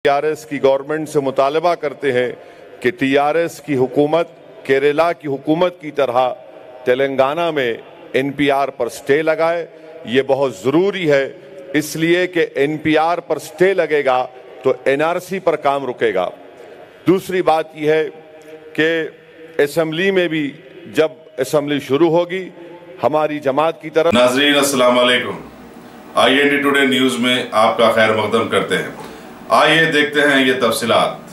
TRS की government से मुतालबा करते हैं कि टीआरएस की हुकूमत केरला की हुकूमत की तरह तेलंगाना में एनपीआर पर स्टे लगाए। ये बहुत ज़रूरी है, इसलिए कि एनपीआर पर स्टे लगेगा तो एनआरसी पर काम रुकेगा। दूसरी बात यह है कि असेंबली में भी जब असेंबली शुरू होगी हमारी जमात की तरफ। नाज़रीन अस्सलाम वालेकुम, IND टुडे न्यूज़ में आपका खैर मकदम करते हैं। आइए देखते हैं ये तफसीलात।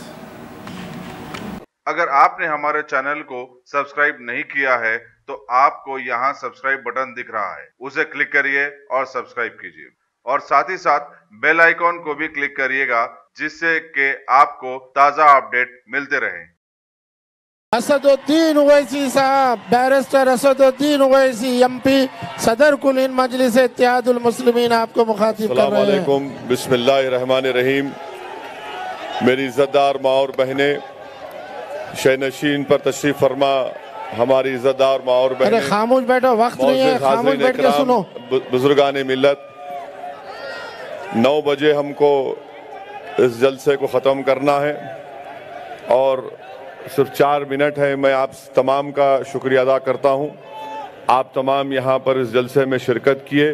अगर आपने हमारे चैनल को सब्सक्राइब नहीं किया है तो आपको यहाँ सब्सक्राइब बटन दिख रहा है, उसे क्लिक करिए और सब्सक्राइब कीजिए और साथ ही साथ बेल आइकॉन को भी क्लिक करिएगा जिससे कि आपको ताज़ा अपडेट मिलते रहें। असदुद्दीन ओवैसी साहब, बैरिस्टर असदुद्दीन ओवैसी MP, सदर कुल हिंद मजलिस इत्तेहादुल मुस्लिमीन आपको मुखातिब कर रहे हैं। बिस्मिल्लाहिर्रहमानिर्रहीम। मेरी इज़्ज़तदार माँ और बहनें, शहनशीन पर तशरीफ फरमा हमारी इज़्ज़तदार माँ और बहनें। अरे खामोश बैठो, वक्त नहीं है, खामोश बैठ के सुनो। बुजुर्गान मिल्लत, 9 बजे हमको इस जलसे को ख़त्म करना है और सिर्फ 4 मिनट है। मैं आप तमाम का शुक्रिया अदा करता हूँ। आप तमाम यहाँ पर इस जलसे में शिरकत किए।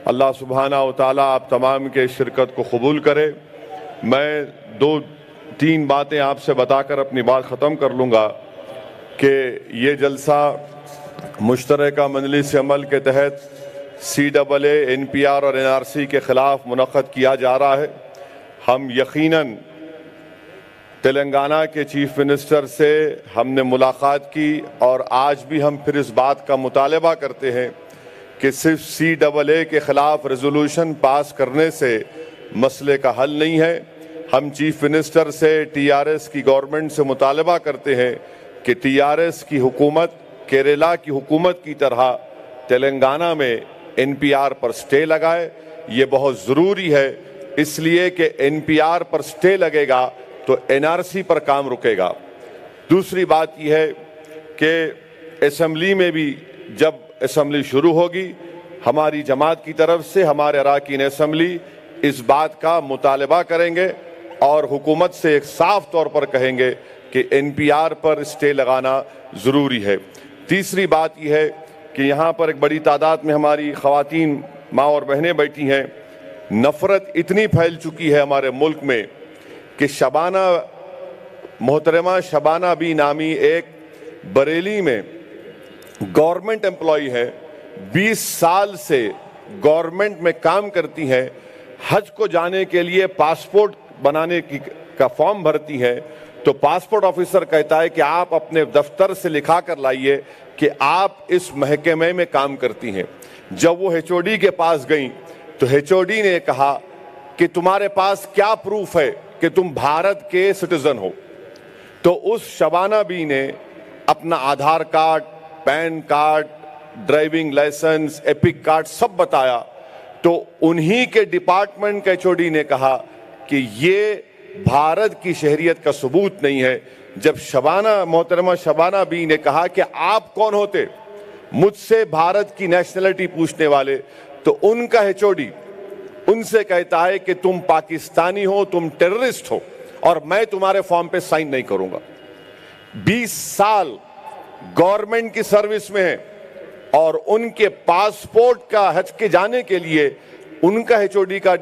अल्लाह सुब्हाना व तआला आप तमाम के शिरकत को कबूल करे। मैं 2-3 बातें आपसे बताकर अपनी बात ख़त्म कर लूँगा कि ये जलसा मुश्तरका मजलिस अमल के तहत CAA, NPR और NRC के ख़िलाफ़ मुनक़्क़द किया जा रहा है। हम यकीनन तेलंगाना के चीफ मिनिस्टर से हमने मुलाकात की और आज भी हम फिर इस बात का मुतालबा करते हैं कि सिर्फ CAA के ख़िलाफ़ रेजोल्यूशन पास करने से मसले का हल नहीं है। हम चीफ मिनिस्टर से TRS की गवर्नमेंट से मुतालबा करते हैं कि TRS की हुकूमत केरला की हुकूमत की तरह तेलंगाना में NPR पर स्टे लगाए। ये बहुत ज़रूरी है, इसलिए कि NPR पर स्टे लगेगा तो NRC पर काम रुकेगा। दूसरी बात यह है कि असेंबली में भी जब असेंबली शुरू होगी हमारी जमात की तरफ से हमारे अरकान असेंबली इस बात का मुतालबा करेंगे और हुकूमत से एक साफ तौर पर कहेंगे कि NPR पर स्टे लगाना ज़रूरी है। तीसरी बात यह है कि यहाँ पर एक बड़ी तादाद में हमारी ख़वातीन माँ और बहनें बैठी हैं। नफ़रत इतनी फैल चुकी है हमारे मुल्क में कि मोहतरमा शबाना बी नामी एक बरेली में गवर्नमेंट एम्प्लॉई है, 20 साल से गवर्नमेंट में काम करती हैं। हज को जाने के लिए पासपोर्ट बनाने का फॉर्म भरती हैं तो पासपोर्ट ऑफिसर कहता है कि आप अपने दफ्तर से लिखा कर लाइए कि आप इस महकमे में काम करती हैं। जब वो HOD के पास गई तो HOD ने कहा कि तुम्हारे पास क्या प्रूफ है कि तुम भारत के सिटीजन हो। तो उस शबाना बी ने अपना Aadhaar card, pan card, driving licence, EPIC card सब बताया। तो उन्हीं के डिपार्टमेंट के HOD ने कहा कि ये भारत की शहरियत का सबूत नहीं है। जब मोहतरमा शबाना बी ने कहा कि आप कौन होते मुझसे भारत की नेशनलिटी पूछने वाले, तो उनका HOD उनसे कहता है कि तुम पाकिस्तानी हो, तुम टेररिस्ट हो और मैं तुम्हारे फॉर्म पे साइन नहीं करूंगा। 20 साल गवर्नमेंट की सर्विस में है और उनके पासपोर्ट का हज के जाने के लिए उनका HOD का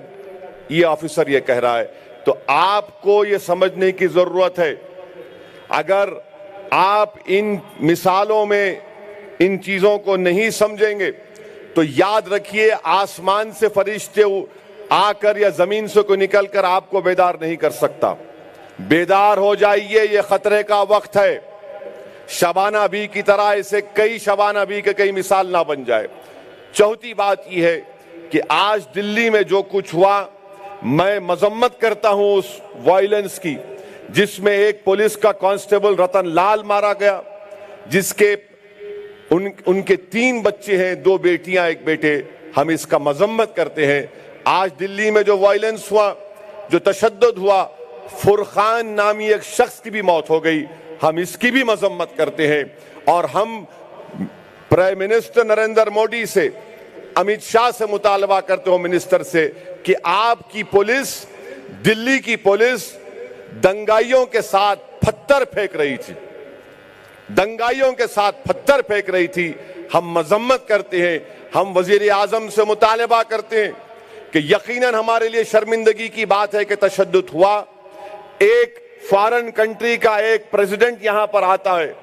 ये ऑफिसर ये कह रहा है। तो आपको ये समझने की जरूरत है, अगर आप इन मिसालों में इन चीजों को नहीं समझेंगे तो याद रखिए आसमान से फरिश्ते आकर या जमीन से कोई निकलकर आपको बेदार नहीं कर सकता। बेदार हो जाइए, ये खतरे का वक्त है। शबाना बी की तरह ऐसे कई शबाना बी के कई मिसाल ना बन जाए। चौथी बात यह है कि आज दिल्ली में जो कुछ हुआ, मैं मजम्मत करता हूं उस वायलेंस की जिसमें एक पुलिस का कांस्टेबल रतन लाल मारा गया, जिसके उनके 3 बच्चे हैं, 2 बेटियां 1 बेटे। हम इसका मजम्मत करते हैं। आज दिल्ली में जो वायलेंस हुआ, जो तशद्दुद हुआ, फुरखान नामी एक शख्स की भी मौत हो गई, हम इसकी भी मजम्मत करते हैं। और हम प्राइम मिनिस्टर नरेंद्र मोदी से, अमित शाह से मुतालबा करते हो मिनिस्टर से कि आपकी पुलिस दिल्ली की पुलिस दंगाइयों के साथ पत्थर फेंक रही थी, दंगाइयों के साथ पत्थर फेंक रही थी। हम मजम्मत करते हैं, हम वजीर आजम से मुतालबा करते हैं कि यकीनन हमारे लिए शर्मिंदगी की बात है कि तशद्दुद हुआ। एक फॉरेन कंट्री का एक प्रेसिडेंट यहां पर आता है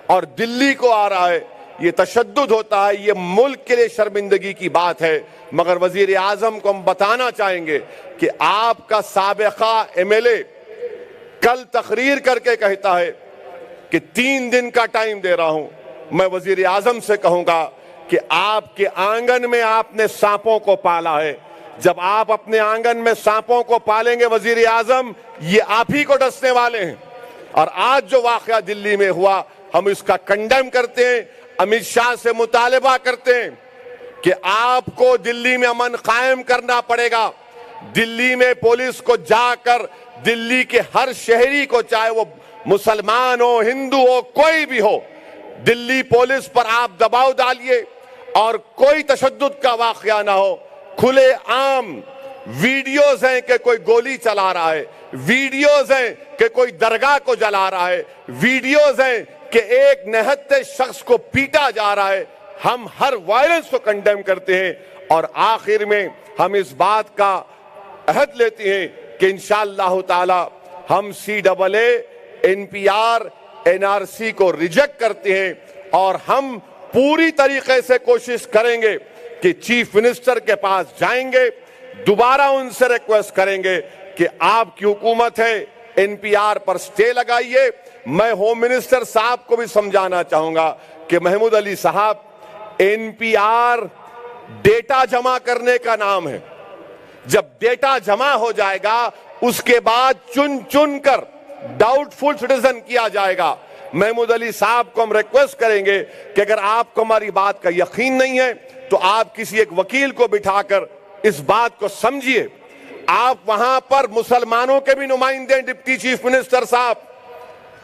और दिल्ली को आ रहा है, ये तशद्दुद होता है, ये मुल्क के लिए शर्मिंदगी की बात है। मगर वजीर आजम को हम बताना चाहेंगे कि आपका साबिका एमएलए कल तकरीर करके कहता है कि 3 दिन का टाइम दे रहा हूं। मैं वजीर आजम से कहूंगा कि आपके आंगन में आपने सांपों को पाला है, जब आप अपने आंगन में सांपों को पालेंगे वजीर आजम, ये आप ही को डसने वाले हैं। और आज जो वाकया दिल्ली में हुआ, हम इसका कंडेम करते हैं, अमित शाह से मुतालबा करते हैं कि आपको दिल्ली में अमन कायम करना पड़ेगा। दिल्ली में पुलिस को जाकर दिल्ली के हर शहरी को, चाहे वो मुसलमान हो, हिंदू हो, कोई भी हो, दिल्ली पुलिस पर आप दबाव डालिए और कोई तशद्दुद का वाकया ना हो। खुले आम वीडियोज हैं कि कोई गोली चला रहा है, वीडियोज हैं कि कोई दरगाह को जला रहा है, वीडियोज हैं कि एक निहत्थे शख्स को पीटा जा रहा है। हम हर वायलेंस को कंडेम करते हैं और आखिर में हम इस बात का अहद लेते हैं कि इंशाअल्लाह ताला हम CAA, NPR, NRC को रिजेक्ट करते हैं और हम पूरी तरीके से कोशिश करेंगे कि चीफ मिनिस्टर के पास जाएंगे, दोबारा उनसे रिक्वेस्ट करेंगे कि आपकी हुकूमत है, NPR पर स्टे लगाइए। मैं होम मिनिस्टर साहब को भी समझाना चाहूंगा कि महमूद अली साहब, NPR डेटा जमा करने का नाम है। जब डेटा जमा हो जाएगा उसके बाद चुन चुन कर डाउटफुल सिटीजन किया जाएगा। महमूद अली साहब को हम रिक्वेस्ट करेंगे कि अगर आपको हमारी बात का यकीन नहीं है तो आप किसी एक वकील को बिठाकर इस बात को समझिए। आप वहां पर मुसलमानों के भी नुमाइंदे हैं, डिप्टी चीफ मिनिस्टर साहब,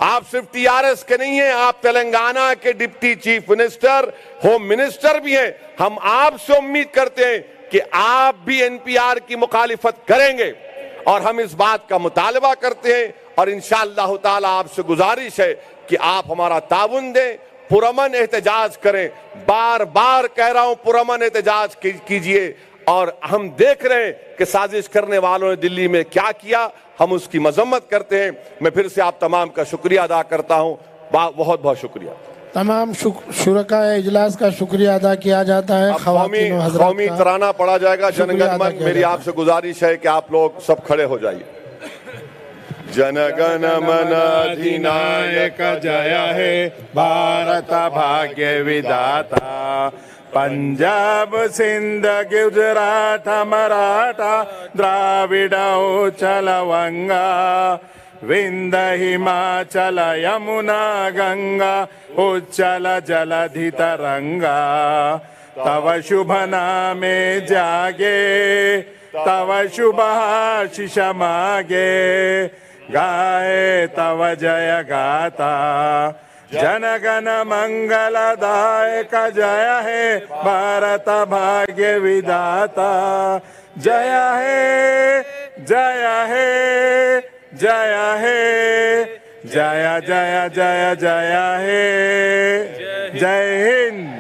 आप सिर्फ TRS के नहीं हैं, आप तेलंगाना के deputy chief minister, home minister भी हैं। हम आपसे उम्मीद करते हैं कि आप भी NPR की मुखालिफत करेंगे और हम इस बात का मुतालबा करते हैं और इंशाअल्लाह ताला आपसे गुजारिश है कि आप हमारा ताउन दें, पुरअमन एहतजाज करें। बार बार कह रहा हूं, पुरअमन एहतजाज कीजिए। और हम देख रहे हैं कि साजिश करने वालों ने दिल्ली में क्या किया, हम उसकी मजम्मत करते हैं। मैं फिर से आप तमाम का शुक्रिया अदा करता हूं, बहुत बहुत शुक्रिया। तमाम शुरका इजलास का शुक्रिया अदा किया जाता है। कौमी तराना पढ़ा जाएगा, जनगण मन। मेरी आपसे गुजारिश है कि आप लोग सब खड़े हो जाइए। जनगण मन अधिनायक जय हे भारत भाग्य विधाता, पंजाब सिंध गुजरात मराठा द्राविड़ उच्चल वंगा, विंध्य हिमाचल यमुना गंगा उच्चल जलधि तरंगा। तव शुभ नामे जागे, तव शुभ आशीष मागे, गाए तव जय गाता। जनगण मंगलदायक जय हे भारत भाग्य विधाता, जय हे जय हे जय हे जय जय जय जय हे। जय हिंद।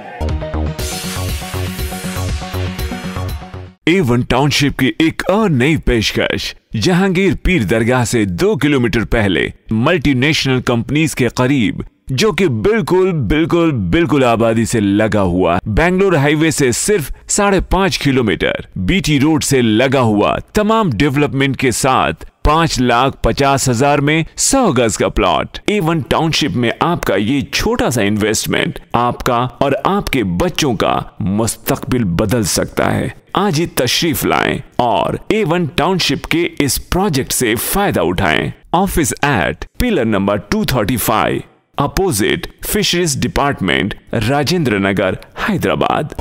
A1 टाउनशिप की एक और नई पेशकश। जहांगीर पीर दरगाह से 2 किलोमीटर पहले मल्टीनेशनल कंपनीज के करीब, जो कि बिल्कुल बिल्कुल बिल्कुल आबादी से लगा हुआ, बेंगलोर हाईवे से सिर्फ 5.5 किलोमीटर, BT रोड से लगा हुआ, तमाम डेवलपमेंट के साथ 5,50,000 में 100 गज का प्लॉट। A1 टाउनशिप में आपका ये छोटा सा इन्वेस्टमेंट आपका और आपके बच्चों का मुस्तकबिल बदल सकता है। आज ही तशरीफ लाएं और A1 टाउनशिप के इस प्रोजेक्ट से फायदा उठाएं। Office at pillar number 235, opposite fisheries department, Rajendra Nagar, Hyderabad.